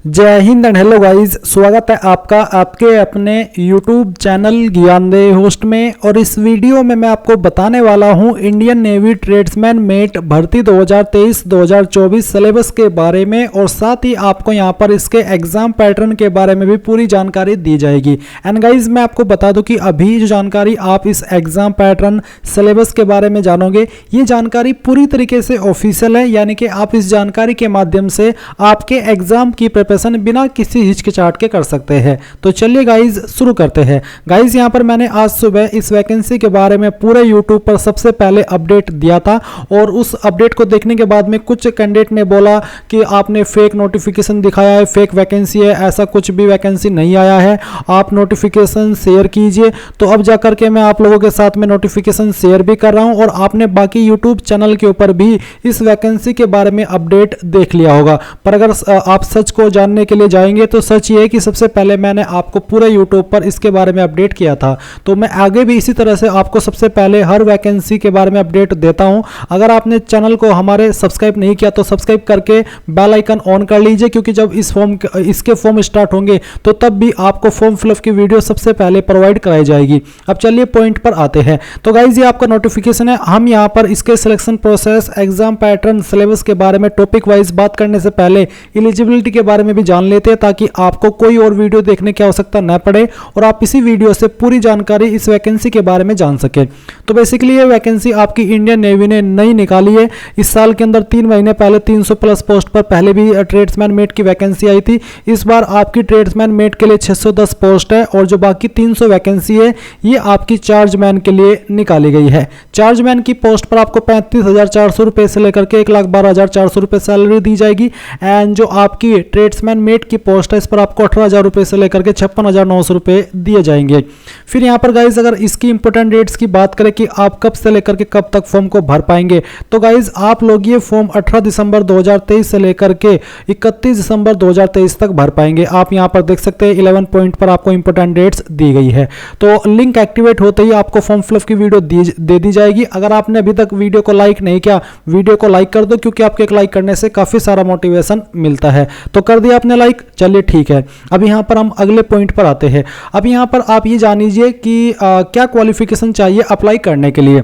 जय Hind and hello guys, स्वागत है आपका आपके अपने YouTube चैनल ज्ञानदेय होस्ट में। और इस वीडियो में मैं आपको बताने वाला हूं इंडियन नेवी ट्रेड्समैन मेट भर्ती 2023-2024 सिलेबस के बारे में, और साथ ही आपको यहां पर इसके एग्जाम पैटर्न के बारे में भी पूरी जानकारी दी जाएगी। एंड गाइस मैं आपको बता दूं कि अभी जो जानकारी आप इस एग्जाम पैटर्न सिलेबस के बारे में जानोगे, ये जानकारी पूरी तरीके से ऑफिशियल है, यानी कि आप इस जानकारी के माध्यम से आपके एग्जाम की बिना किसी हिचकिचाहट के कर सकते हैं। तो चलिए गाइज शुरू करते हैं। गाइज यहां पर मैंने आज सुबह इस वैकेंसी के बारे में पूरे यूट्यूब पर सबसे पहले अपडेट दिया था, और उस अपडेट को देखने के बाद में कुछ कैंडिडेट ने बोला कि आपने फेक नोटिफिकेशन दिखाया है, फेक वैकेंसी है, ऐसा कुछ भी वैकेंसी नहीं आया है, आप नोटिफिकेशन शेयर कीजिए। तो अब जाकर के मैं आप लोगों के साथ में नोटिफिकेशन शेयर भी कर रहा हूं, और आपने बाकी यूट्यूब चैनल के ऊपर भी इस वैकेंसी के बारे में अपडेट देख लिया होगा। पर अगर आप सच को जानने के लिए जाएंगे तो सच ये है कि सबसे पहले मैंने आपको पूरे YouTube पर इसके बारे में अपडेट किया था, तो मैं आगे भी इसी तरह से आपको सबसे पहले हर वैकेंसी के बारे में अपडेट देता हूं। अगर आपने चैनल को हमारे सब्सक्राइब नहीं किया तो सब्सक्राइब करके बेल आइकन ऑन कर लीजिए, क्योंकि जब इसके फॉर्म स्टार्ट होंगे तो तब भी आपको फॉर्म फिलअप की वीडियो सबसे पहले प्रोवाइड कराई जाएगी। अब चलिए पॉइंट पर आते हैं। तो गाइज ये आपका नोटिफिकेशन है। हम यहाँ पर इसके selection process, exam pattern, syllabus के बारे में टॉपिक वाइज बात करने से पहले एलिजिबिलिटी के बारे में भी जान लेते हैं, ताकि आपको कोई और वीडियो देखने की आवश्यकता न पड़े और आप इसी वीडियो से पूरी जानकारी इस वैकेंसी के बारे में जान सके। तो बेसिकली ये वैकेंसी आपकी इंडियन नेवी ने नई निकाली है। इस साल के अंदर 3 महीने पहले 300 प्लस पोस्ट पर पहले भी ट्रेड्समैन मेट की वैकेंसी आई थी। इस बार आपकी ट्रेड्समैन मेट के लिए 610 पोस्ट है, और जो बाकी 300 वैकेंसी है ये आपकी चार्जमैन के लिए निकाली गई है। चार्जमैन की पोस्ट पर आपको 35,400 रुपए से लेकर के 1,12,400 रुपए सैलरी दी जाएगी। एंड जो आपकी ट्रेड्समैन मेट की पोस्ट है इस पर आपको 18,000 रुपए से लेकर के 56,900 रुपए दिए जाएंगे। फिर यहाँ पर गाइज अगर इसकी इंपोर्टेंट डेट्स की बात करें कि आप कब से लेकर के कब तक फॉर्म को भर पाएंगे, तो गाइज आप लोग ये फॉर्म 18 दिसंबर 2023 से लेकर के 31 दिसंबर 2023 तक भर पाएंगे। आप यहाँ पर देख सकते हैं 11 पॉइंट पर आपको इंपोर्टेंट डेट्स दी गई है। तो लिंक एक्टिवेट होते ही आपको फॉर्म फिलअप की वीडियो दे दी जाएगी। अगर आपने अभी तक वीडियो को लाइक नहीं किया, वीडियो को लाइक कर दो, क्योंकि आपके एक लाइक करने से काफी सारा मोटिवेशन मिलता है। तो कर दिया आपने लाइक, चलिए ठीक है। अब यहाँ पर हम अगले पॉइंट पर आते हैं। अब यहाँ पर आप ये जान लीजिए कि क्या क्वालिफिकेशन चाहिए अप्लाई करने के लिए।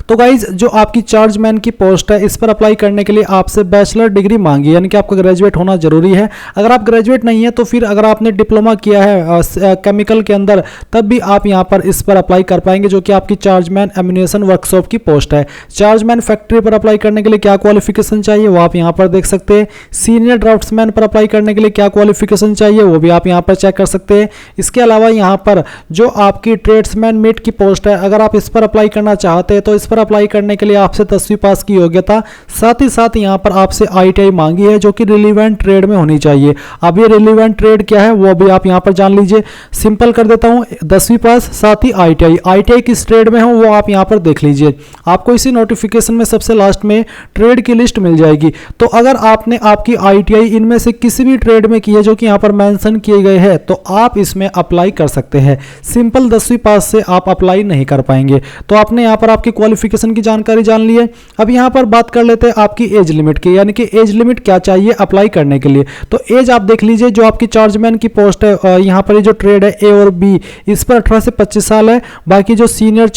तो गाइज जो आपकी चार्जमैन की पोस्ट है इस पर अप्लाई करने के लिए आपसे बैचलर डिग्री मांगी, यानी कि आपका ग्रेजुएट होना जरूरी है। अगर आप ग्रेजुएट नहीं है तो फिर अगर आपने डिप्लोमा किया है केमिकल के अंदर, तब भी आप यहां पर इस पर अप्लाई कर पाएंगे, जो कि आपकी चार्जमैन एम्यूनेशन वर्कशॉप की पोस्ट है। चार्जमैन फैक्ट्री पर अप्लाई करने के लिए क्या क्वालिफिकेशन चाहिए वो आप यहाँ पर देख सकते हैं। सीनियर ड्राफ्ट्समैन पर अप्लाई करने के लिए क्या क्वालिफिकेशन चाहिए वो भी आप यहाँ पर चेक कर सकते हैं। इसके अलावा यहाँ पर जो आपकी ट्रेड्समैन मेट की पोस्ट है, अगर आप इस पर अप्लाई करना चाहते हैं तो इस पर अप्लाई करने के लिए आपसे 10वीं पास की योग्यता, साथ ही साथ यहां पर आपसे ITI मांगी है, जो कि रिलीवेंट ट्रेड में होनी चाहिए। अब ये रिलीवेंट ट्रेड क्या है वो भी आप यहां पर जान लीजिए। सिंपल कर देता हूं, 10वीं पास साथ ही ITI किस ट्रेड में हो वो आप यहां पर देख लीजिए। आपको इसी नोटिफिकेशन में सबसे लास्ट में ट्रेड की लिस्ट मिल जाएगी। तो अगर आपने आपकी ITI इनमें से किसी भी ट्रेड में की है जो कि यहां पर मेंशन किए गए हैं, तो आप इसमें अप्लाई कर सकते हैं। सिंपल 10वीं पास से आप अप्लाई नहीं कर पाएंगे। तो आपने यहां पर आपकी क्वालिफिकेशन की जानकारी जान ली है। अब यहां पर बात कर लेते हैं आपकी एज लिमिट की, यानी कि एज लिमिट क्या चाहिए अप्लाई करने के लिए। तो एज आप देख लीजिए, जो आपकी चार्जमैन की पोस्ट है यहां पर जो ट्रेड है A और B, इस पर 18 से 25 साल है। बाकी जो सीनियर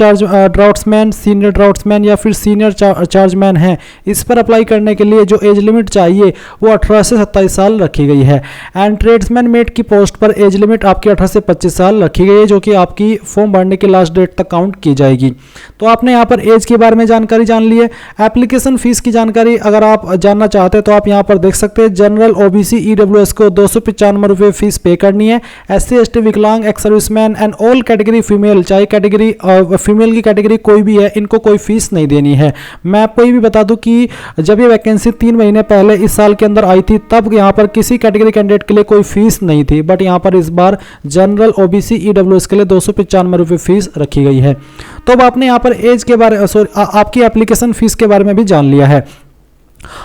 ड्राफ्ट्समैन या फिर सीनियर चार्जमैन है, इस पर अप्लाई करने के लिए जो एज लिमिट चाहिए वो 18 से 27 साल रखी गई है। एंड ट्रेड्समैन मेट की पोस्ट पर एज लिमिट आपकी 18 से 25 साल रखी गई है, जो कि आपकी फॉर्म भरने की लास्ट डेट तक काउंट की जाएगी। तो आपने यहाँ पर एज के बारे में जानकारी जान ली है। एप्लीकेशन फीस की जानकारी अगर आप जानना चाहते हैं तो आप यहां पर देख सकते हैं। जनरल OBC EWS को 295 रुपए फीस पे करनी है। SC ST विकलांग ex serviceman and all category female, चाहे कैटेगरी फीमेल की कैटेगरी कोई भी है, इनको कोई फीस नहीं देनी है। मैं आपको ये भी बता दूं कि जब ये वैकेंसी 3 महीने पहले इस साल के अंदर आई थी, तब यहां पर किसी कैटेगरी कैंडिडेट के लिए कोई फीस नहीं थी, बट यहां पर इस बार जनरल OBC EWS के लिए 295 रुपए फीस रखी गई है। तो अब आपने यहां पर एज के बारे आपकी एप्लीकेशन फीस के बारे में भी जान लिया है।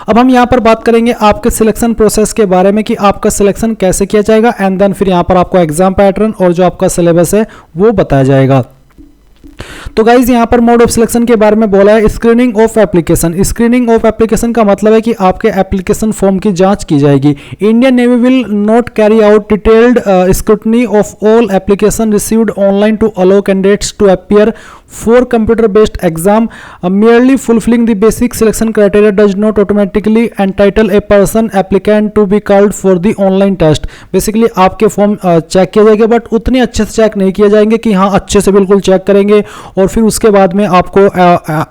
अब हम यहां पर बात करेंगे आपके सिलेक्शन प्रोसेस के बारे में कि आपका सिलेक्शन कैसे किया जाएगा, एंड देन फिर यहां पर आपको एग्जाम पैटर्न और जो आपका सिलेबस है वो बताया जाएगा। तो गाइज यहाँ पर मोड ऑफ सिलेक्शन के बारे में बोला है screening of application. Screening of application का मतलब है कि आपके एप्लीकेशन फॉर्म की जांच की जाएगी। Indian navy will not carry out detailed scrutiny of all application received online to allow candidates to appear for computer based exam. merely fulfilling the basic selection criteria does not automatically entitle a person applicant to be called for the online test। Basically आपके form check किया जाएगा, but उतने अच्छे से check नहीं किए जाएंगे कि हाँ अच्छे से बिल्कुल चेक करेंगे और फिर उसके बाद में आपको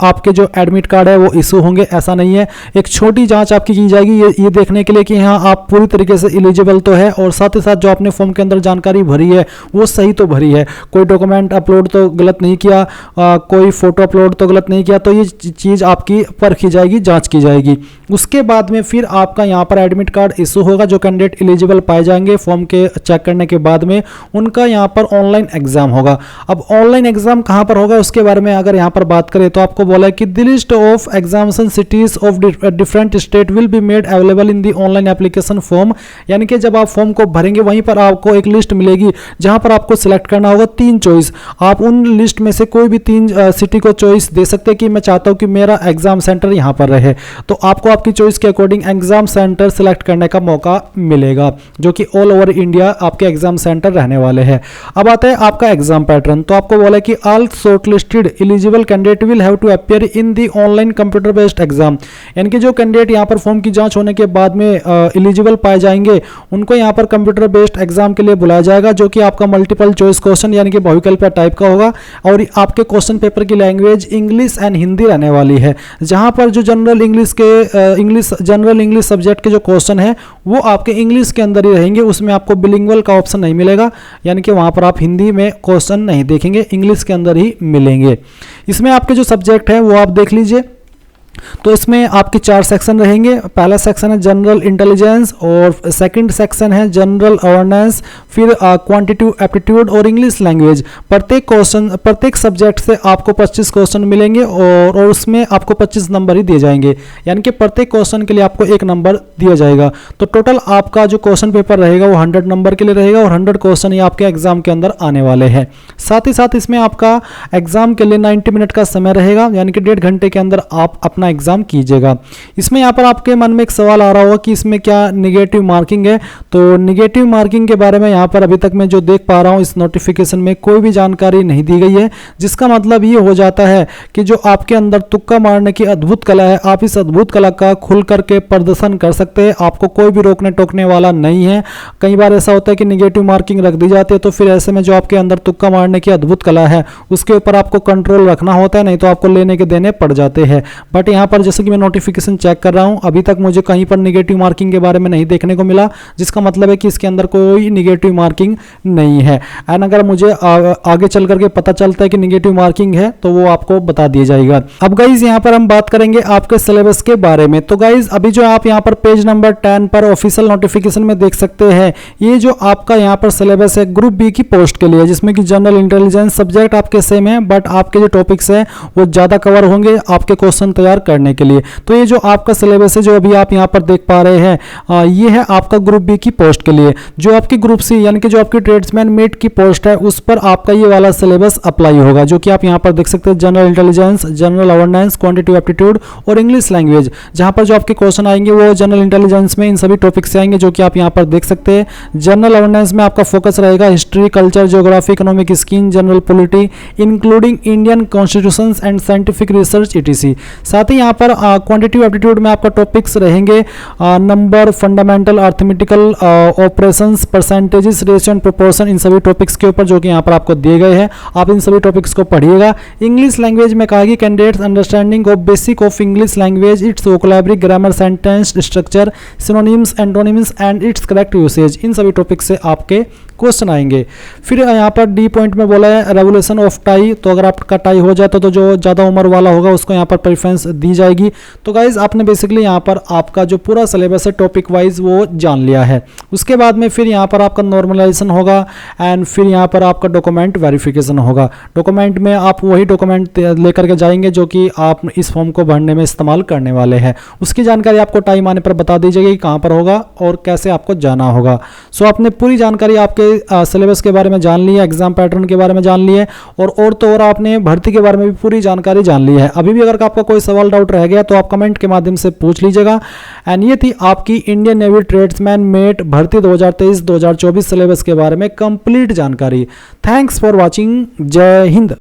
आपके जो एडमिट कार्ड है वो इशू होंगे, ऐसा नहीं है। एक छोटी जांच आपकी की जाएगी ये देखने के लिए कि हाँ आप पूरी तरीके से एलिजिबल तो है और साथ ही साथ जो आपने फॉर्म के अंदर जानकारी भरी है वो सही तो भरी है, कोई डॉक्यूमेंट अपलोड तो गलत नहीं किया, कोई फोटो अपलोड तो गलत नहीं किया, तो ये चीज़ आपकी परखी जाएगी, जांच की जाएगी। उसके बाद में फिर आपका यहाँ पर एडमिट कार्ड इशू होगा। जो कैंडिडेट एलिजिबल पाए जाएंगे फॉर्म के चेक करने के बाद में उनका यहाँ पर ऑनलाइन एग्जाम होगा। अब ऑनलाइन एग्जाम कहाँ पर होगा उसके बारे में अगर यहाँ पर बात करें तो आपको बोला है कि the list of examination cities of different state will be made available in the online application form. यानी कि जब आप फॉर्म को भरेंगे वहीं पर आपको एक लिस्ट मिलेगी जहाँ पर आपको सिलेक्ट करना होगा 3 चॉइस। आप उन लिस्ट में से कोई भी 3 सिटी को चॉइस दे सकते हैं कि मैं चाहता हूं कि मेरा एग्जाम सेंटर यहां पर रहे, तो आपको आपकी चॉइस के अकॉर्डिंग एग्जाम सेंटर सिलेक्ट करने का मौका मिलेगा, जो कि ऑल ओवर इंडिया आपके एग्जाम सेंटर रहने वाले हैं। अब आता है आपका एग्जाम पैटर्न। तो आपको बोला कि all shortlisted eligible candidate will have to appear in the online computer based exam. यानी कि जो कैंडिडेट यहां पर फॉर्म की जांच होने के बाद में एलिजिबल पाए जाएंगे उनको यहां पर कंप्यूटर बेस्ड एग्जाम के लिए बुलाया जाएगा, जो कि आपका मल्टीपल चॉइस क्वेश्चन यानी कि बहुविकल्पीय टाइप का होगा और आपके क्वेश्चन पेपर की लैंग्वेज इंग्लिश एंड हिंदी रहने वाली है। जहां पर जो जनरल इंग्लिश सब्जेक्ट के जो क्वेश्चन है वो आपके इंग्लिश के अंदर ही रहेंगे, उसमें आपको बिलिंगुअल का ऑप्शन नहीं मिलेगा, यानी कि वहां पर आप हिंदी में क्वेश्चन नहीं देखेंगे, इंग्लिश के अंदर ही मिलेंगे। इसमें आपके जो सब्जेक्ट है वो आप देख लीजिए। तो इसमें आपके 4 सेक्शन रहेंगे। पहला सेक्शन है जनरल इंटेलिजेंस और सेकंड सेक्शन है जनरल अवेयरनेस, फिर क्वांटिटेटिव एप्टीट्यूड और इंग्लिश लैंग्वेज। प्रत्येक सब्जेक्ट से आपको 25 क्वेश्चन मिलेंगे और उसमें आपको 25 नंबर ही दिए जाएंगे, यानी कि प्रत्येक क्वेश्चन के लिए आपको 1 नंबर दिया जाएगा। तो टोटल आपका जो क्वेश्चन पेपर रहेगा वो 100 नंबर के लिए रहेगा और 100 क्वेश्चन ही आपके एग्जाम के अंदर आने वाले हैं। साथ ही साथ इसमें आपका एग्जाम के लिए 90 मिनट का समय रहेगा, यानी कि 1.5 घंटे के अंदर आप अपना एग्जाम कीजिएगा। इसमें यहाँ पर आपके मन में एक सवाल आ रहा होगा कि इसमें क्या नेगेटिव मार्किंग है। तो नेगेटिव मार्किंग के बारे में यहाँ पर अभी तक मैं जो देख पा रहा हूँ इस नोटिफिकेशन में कोई भी जानकारी नहीं दी गई है, जिसका मतलब ये हो जाता है कि जो आपके अंदर तुक्का मारने की अद्भुत कला है, आप इस अद्भुत कला का खुल करके प्रदर्शन कर सकते हैं। आपको कोई भी रोकने टोकने वाला नहीं है। कई बार ऐसा होता है कि नेगेटिव मार्किंग रख दी जाती है, तो फिर ऐसे में जो आपके अंदर तुक्का मारने की अद्भुत कला है उसके ऊपर आपको कंट्रोल रखना होता है, नहीं तो आपको लेने के देने पड़ जाते हैं। बट यहाँ पर जैसे कि मैं नोटिफिकेशन चेक कर रहा हूं अभी तक मुझे कहीं पर नेगेटिव मार्किंग के बारे में नहीं देखने को मिला, जिसका मतलब है कि इसके अंदर कोई नेगेटिव मार्किंग नहीं है। एंड अगर मुझे आगे चल करके पता चलता है कि नेगेटिव मार्किंग है तो वो आपको बता दिया जाएगा। अब गाइज यहाँ पर हम बात करेंगे आपके सिलेबस के बारे में। तो गाइज अभी जो आप यहाँ पर पेज नंबर 10 पर ऑफिशियल नोटिफिकेशन में देख सकते हैं, ये जो आपका यहाँ पर सिलेबस है ग्रुप बी की पोस्ट के लिए, जिसमें कि जनरल इंटेलिजेंस सब्जेक्ट आपके सेम है, बट आपके जो टॉपिक्स है वो ज्यादा कवर होंगे आपके क्वेश्चन तैयार करने के लिए। तो ये जो आपका सिलेबस है जो अभी आप यहाँ पर देख पा रहे हैं ये है आपका ग्रुप बी की पोस्ट के लिए। जो आपकी ग्रुप सी यानी कि जो आपकी ट्रेड्समैन मेट की पोस्ट है उस पर आपका ये वाला सिलेबस अप्लाई होगा, जो कि आप यहाँ पर देख सकते हैं general intelligence, general awareness, quantitative aptitude और इंग्लिश लैंग्वेज। जहाँ पर जो आपके क्वेश्चन आएंगे वो जनरल इंटेलिजेंस में इन सभी टॉपिक से आएंगे, जो कि आप यहाँ पर देख सकते हैं। जनरल अवेयरनेस में आपका फोकस रहेगा history, culture, geography, economic scheme, general polity including Indian constitution and scientific research etc। साथ ही यहाँ पर क्वांटिटेटिव एप्टीट्यूड में आपका टॉपिक्स रहेंगे number, fundamental, arithmetical operations, percentages, ratio and proportion, इन सभी टॉपिक्स के ऊपर जो कि यहाँ पर आपको दिए गए हैं। आप इन सभी टॉपिक्स को पढ़िएगा। इंग्लिश लैंग्वेज में कहा कि candidates understanding of basic of English language, its vocabulary, grammar, sentence structure, synonyms, antonyms and its correct usage, इन सभी टॉपिक्स से आपके क्वेश्चन आएंगे। फिर यहाँ पर डी पॉइंट में बोला है रेवोल्यूशन ऑफ टाई। तो अगर आपका टाई हो जाए तो जो ज़्यादा उम्र वाला होगा उसको यहाँ पर प्रेफरेंस दी जाएगी। तो गाइज आपने बेसिकली यहाँ पर आपका जो पूरा सिलेबस है टॉपिक वाइज वो जान लिया है। उसके बाद में फिर यहाँ पर आपका नॉर्मलाइजेशन होगा एंड फिर यहाँ पर आपका डॉक्यूमेंट वेरिफिकेशन होगा। डॉक्यूमेंट में आप वही डॉक्यूमेंट लेकर के जाएंगे जो कि आप इस फॉर्म को भरने में इस्तेमाल करने वाले हैं। उसकी जानकारी आपको टाइम आने पर बता दी जाएगी कि कहाँ पर होगा और कैसे आपको जाना होगा। सो आपने पूरी जानकारी आपके के सिलेबस के बारे में जान लिया, एग्जाम पैटर्न के बारे में जान लिए और तो और आपने भर्ती के बारे में भी पूरी जानकारी जान ली है। अभी भी अगर आपका कोई सवाल डाउट रह गया तो आप कमेंट के माध्यम से पूछ लीजिएगा। एंड ये थी आपकी इंडियन नेवी ट्रेड्समैन मेट भर्ती 2023-2024 सिलेबस के बारे में कंप्लीट जानकारी। Thanks for watching. जय हिंद।